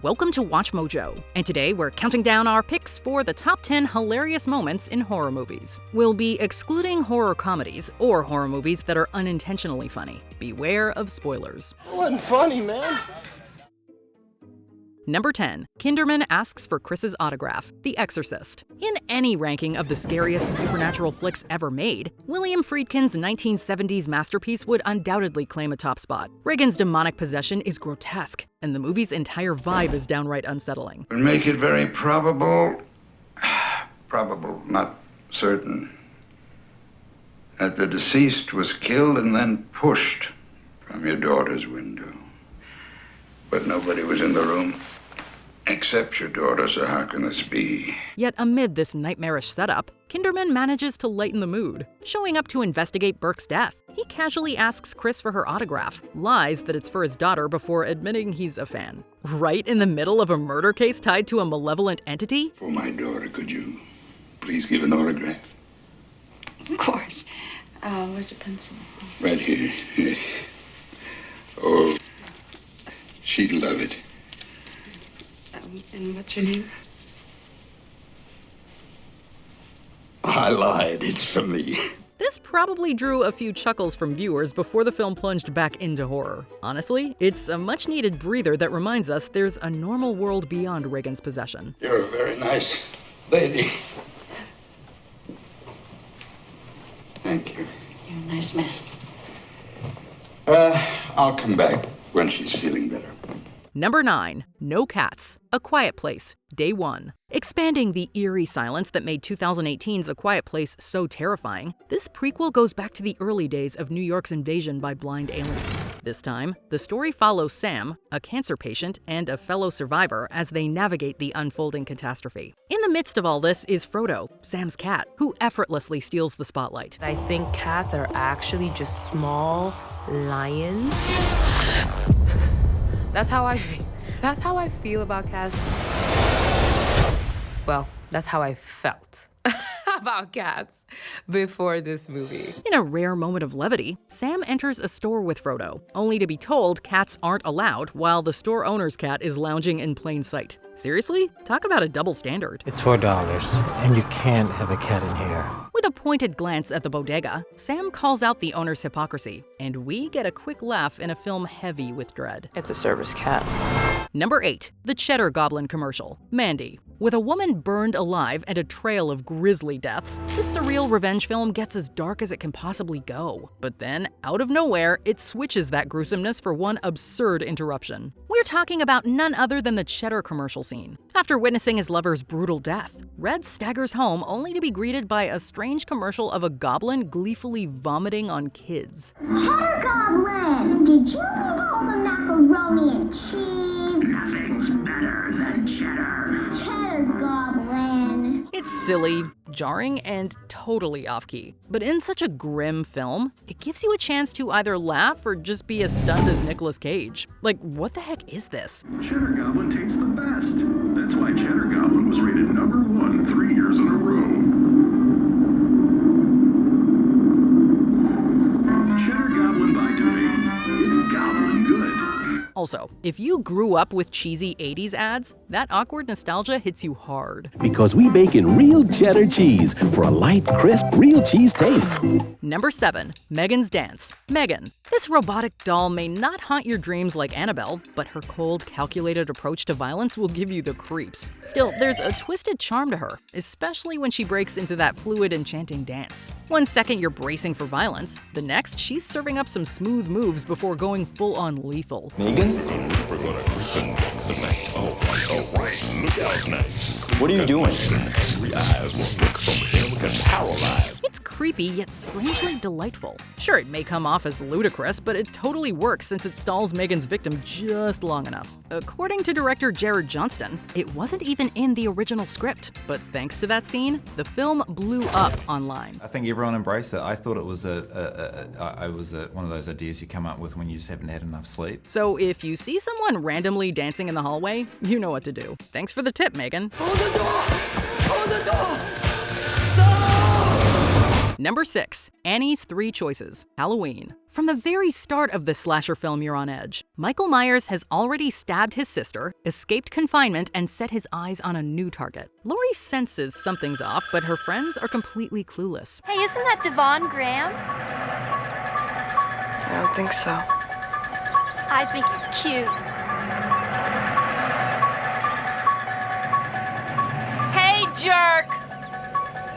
Welcome to Watch Mojo, and today we're counting down our picks for the top 10 hilarious moments in horror movies. We'll be excluding horror comedies or horror movies that are unintentionally funny. Beware of spoilers. It wasn't funny, man. Number 10. Kinderman asks for Chris's autograph, The Exorcist. In any ranking of the scariest supernatural flicks ever made, William Friedkin's 1970s masterpiece would undoubtedly claim a top spot. Reagan's demonic possession is grotesque, and the movie's entire vibe is downright unsettling. Would make it very probable, not certain, that the deceased was killed and then pushed from your daughter's window. But nobody was in the room except your daughter, so how can this be? Yet amid this nightmarish setup, Kinderman manages to lighten the mood. Showing up to investigate Burke's death, he casually asks Chris for her autograph, lies that it's for his daughter before admitting he's a fan. Right in the middle of a murder case tied to a malevolent entity? For my daughter, could you please give an autograph? Of course. Where's your pencil? Right here. Oh, she'd love it. And what's your name? I lied. It's for me. This probably drew a few chuckles from viewers before the film plunged back into horror. Honestly, it's a much-needed breather that reminds us there's a normal world beyond Reagan's possession. You're a very nice lady. Thank you. You're a nice man. I'll come back when she's feeling better. Number 9. No Cats, A Quiet Place, Day 1. Expanding the eerie silence that made 2018's A Quiet Place so terrifying, this prequel goes back to the early days of New York's invasion by blind aliens. This time, the story follows Sam, a cancer patient and a fellow survivor, as they navigate the unfolding catastrophe. In the midst of all this is Frodo, Sam's cat, who effortlessly steals the spotlight. I think cats are actually just small lions. That's how I feel about cats. Well, that's how I felt about cats before this movie. In a rare moment of levity, Sam enters a store with Frodo, only to be told cats aren't allowed while the store owner's cat is lounging in plain sight. Seriously? Talk about a double standard. It's $4, and you can't have a cat in here. With a pointed glance at the bodega, Sam calls out the owner's hypocrisy, and we get a quick laugh in a film heavy with dread. It's a service cat. Number 8. The Cheddar Goblin commercial, Mandy. With a woman burned alive and a trail of grisly deaths, this surreal revenge film gets as dark as it can possibly go. But then, out of nowhere, it switches that gruesomeness for one absurd interruption. We're talking about none other than the Cheddar commercial scene. After witnessing his lover's brutal death, Red staggers home only to be greeted by a strange commercial of a goblin gleefully vomiting on kids. Cheddar Goblin! Did you eat all the macaroni and cheese? Nothing's better than cheddar. Cheddar Goblin. It's silly, jarring, and totally off-key. But in such a grim film, it gives you a chance to either laugh or just be as stunned as Nicolas Cage. Like, what the heck is this? Cheddar Goblin tastes the best. That's why Cheddar Goblin was rated #1 3 years in a row. Cheddar Goblin by Devane. It's goblin good. Also, if you grew up with cheesy 80s ads, that awkward nostalgia hits you hard. Because we bake in real cheddar cheese for a light, crisp, real cheese taste. Number 7. Megan's Dance, Megan. This robotic doll may not haunt your dreams like Annabelle, but her cold, calculated approach to violence will give you the creeps. Still, there's a twisted charm to her, especially when she breaks into that fluid, enchanting dance. One second you're bracing for violence, the next she's serving up some smooth moves before going full-on lethal. Megan? We're gonna creep the night. Oh, right. Look out, nice. What are you doing? Hungry eyes won't look from him can paralyze. It's creepy yet strangely delightful. Sure, it may come off as ludicrous, but it totally works since it stalls Megan's victim just long enough. According to director Jared Johnston, it wasn't even in the original script, but thanks to that scene, the film blew up online. I think everyone embraced it. I thought it was one of those ideas you come up with when you just haven't had enough sleep. So if you see someone randomly dancing in the hallway, you know what to do. Thanks for the tip, Megan. Hold the door! Hold the door! Number 6. Annie's Three Choices, Halloween. From the very start of this slasher film, you're on edge. Michael Myers has already stabbed his sister, escaped confinement, and set his eyes on a new target. Laurie senses something's off, but her friends are completely clueless. Hey, isn't that Devon Graham? I don't think so. I think he's cute. Hey, jerk!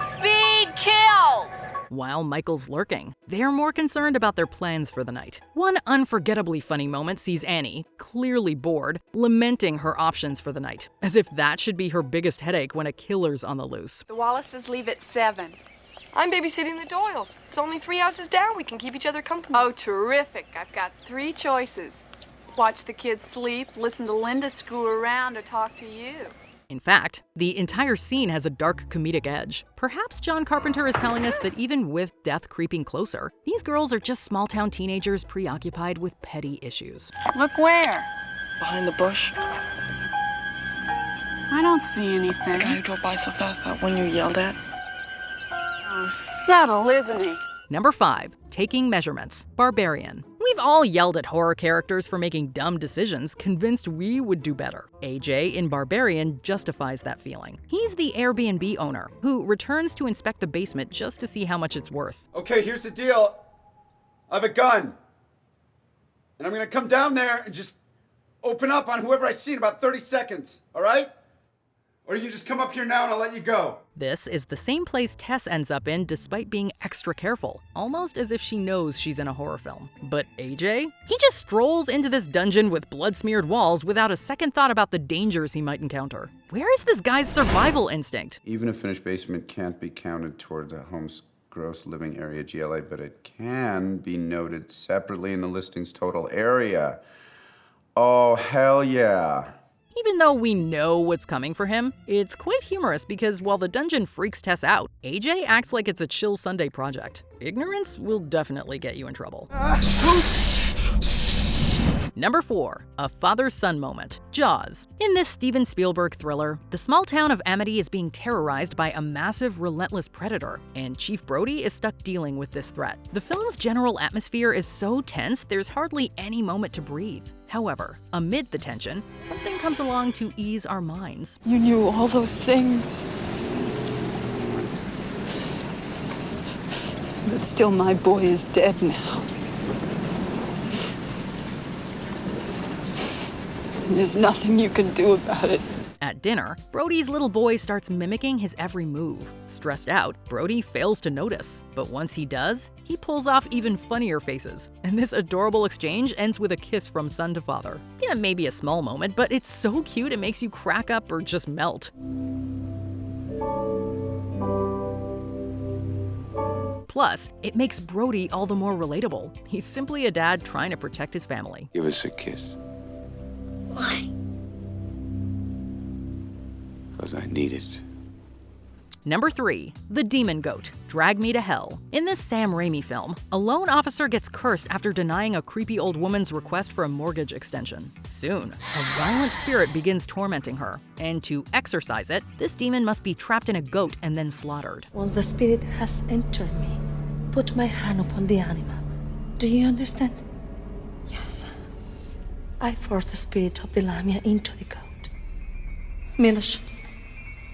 Speed kills! While Michael's lurking, they're more concerned about their plans for the night. One unforgettably funny moment sees Annie, clearly bored, lamenting her options for the night, as if that should be her biggest headache when a killer's on the loose. The Wallaces leave at 7. I'm babysitting the Doyles. It's only 3 houses down. We can keep each other company. Oh, terrific. I've got 3 choices. Watch the kids sleep, listen to Linda screw around, or talk to you. In fact, the entire scene has a dark comedic edge. Perhaps John Carpenter is telling us that even with death creeping closer, these girls are just small-town teenagers preoccupied with petty issues. Look where? Behind the bush. I don't see anything. The guy who drove by so fast, that one you yelled at? Oh, subtle, isn't he? Number 5. Taking Measurements, Barbarian. We've all yelled at horror characters for making dumb decisions, convinced we would do better. AJ in Barbarian justifies that feeling. He's the Airbnb owner who returns to inspect the basement just to see how much it's worth. Okay, here's the deal. I have a gun. And I'm gonna come down there and just open up on whoever I see in about 30 seconds, all right? Or you can just come up here now and I'll let you go. This is the same place Tess ends up in despite being extra careful, almost as if she knows she's in a horror film. But AJ? He just strolls into this dungeon with blood-smeared walls without a second thought about the dangers he might encounter. Where is this guy's survival instinct? Even a finished basement can't be counted toward a home's gross living area GLA, but it can be noted separately in the listing's total area. Oh, hell yeah. Even though we know what's coming for him, it's quite humorous because while the dungeon freaks Tess out, AJ acts like it's a chill Sunday project. Ignorance will definitely get you in trouble. Number 4. A father-son moment. Jaws. In this Steven Spielberg thriller, the small town of Amity is being terrorized by a massive, relentless predator, and Chief Brody is stuck dealing with this threat. The film's general atmosphere is so tense, there's hardly any moment to breathe. However, amid the tension, something comes along to ease our minds. You knew all those things. But still, my boy is dead now. There's nothing you can do about it. At dinner, Brody's little boy starts mimicking his every move. Stressed out, Brody fails to notice, but once he does, he pulls off even funnier faces. And this adorable exchange ends with a kiss from son to father. Yeah, maybe a small moment, but it's so cute it makes you crack up or just melt. Plus, it makes Brody all the more relatable. He's simply a dad trying to protect his family. Give us a kiss. Why? Because I need it. Number 3. The Demon Goat, Drag Me to Hell. In this Sam Raimi film, a loan officer gets cursed after denying a creepy old woman's request for a mortgage extension. Soon, a violent spirit begins tormenting her, and to exorcise it, this demon must be trapped in a goat and then slaughtered. Once the spirit has entered me, put my hand upon the animal. Do you understand? Yes. I force the spirit of the lamia into the goat. Milosh,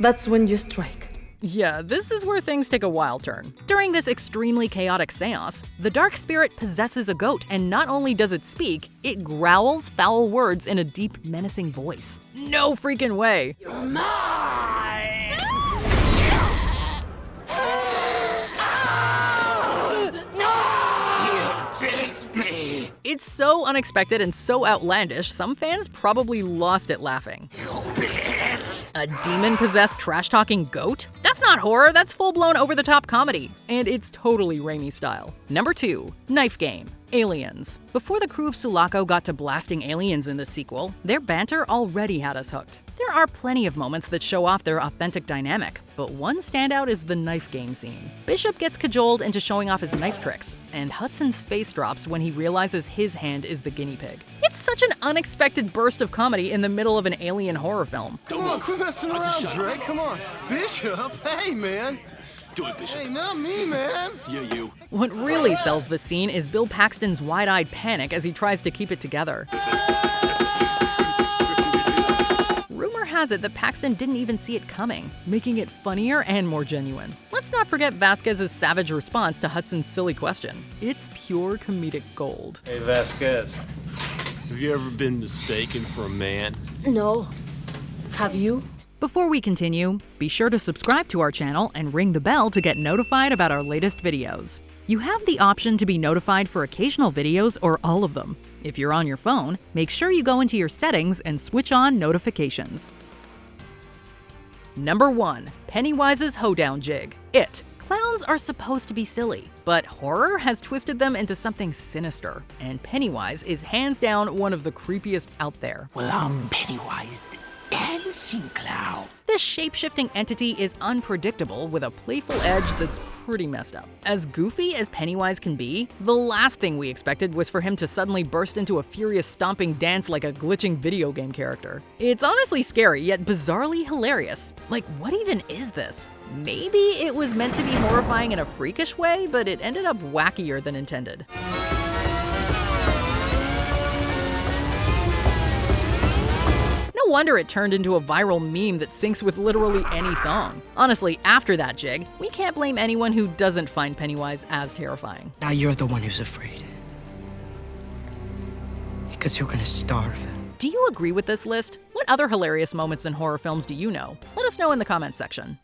that's when you strike. Yeah, this is where things take a wild turn. During this extremely chaotic seance, the dark spirit possesses a goat, and not only does it speak, it growls foul words in a deep, menacing voice. No freaking way! You're mine! It's so unexpected and so outlandish, some fans probably lost it laughing. A demon-possessed trash-talking goat? That's not horror, that's full-blown over-the-top comedy. And it's totally Raimi style. Number 2. Knife Game. Aliens. Before the crew of Sulaco got to blasting aliens in this sequel, their banter already had us hooked. There are plenty of moments that show off their authentic dynamic, but one standout is the knife game scene. Bishop gets cajoled into showing off his knife tricks, and Hudson's face drops when he realizes his hand is the guinea pig. It's such an unexpected burst of comedy in the middle of an alien horror film. Come on, quit messing around, Drake. Come on. Bishop, hey, man. Do it, Bishop. Hey, not me, man. Yeah, you. What really sells the scene is Bill Paxton's wide-eyed panic as he tries to keep it together. Rumor has it that Paxton didn't even see it coming, making it funnier and more genuine. Let's not forget Vasquez's savage response to Hudson's silly question. It's pure comedic gold. Hey, Vasquez. Have you ever been mistaken for a man? No. Have you? Before we continue, be sure to subscribe to our channel and ring the bell to get notified about our latest videos. You have the option to be notified for occasional videos or all of them. If you're on your phone, make sure you go into your settings and switch on notifications. Number 1. Pennywises Hoown Jig. It. Clowns are supposed to be silly, but horror has twisted them into something sinister, and Pennywise is hands down one of the creepiest out there. Well, I'm Pennywise the dancing clown. This shape-shifting entity is unpredictable with a playful edge that's pretty messed up. As goofy as Pennywise can be, the last thing we expected was for him to suddenly burst into a furious stomping dance like a glitching video game character. It's honestly scary, yet bizarrely hilarious. Like, what even is this? Maybe it was meant to be horrifying in a freakish way, but it ended up wackier than intended. No wonder it turned into a viral meme that syncs with literally any song. Honestly, after that jig, we can't blame anyone who doesn't find Pennywise as terrifying. Now you're the one who's afraid. Because you're gonna starve. Do you agree with this list? What other hilarious moments in horror films do you know? Let us know in the comments section.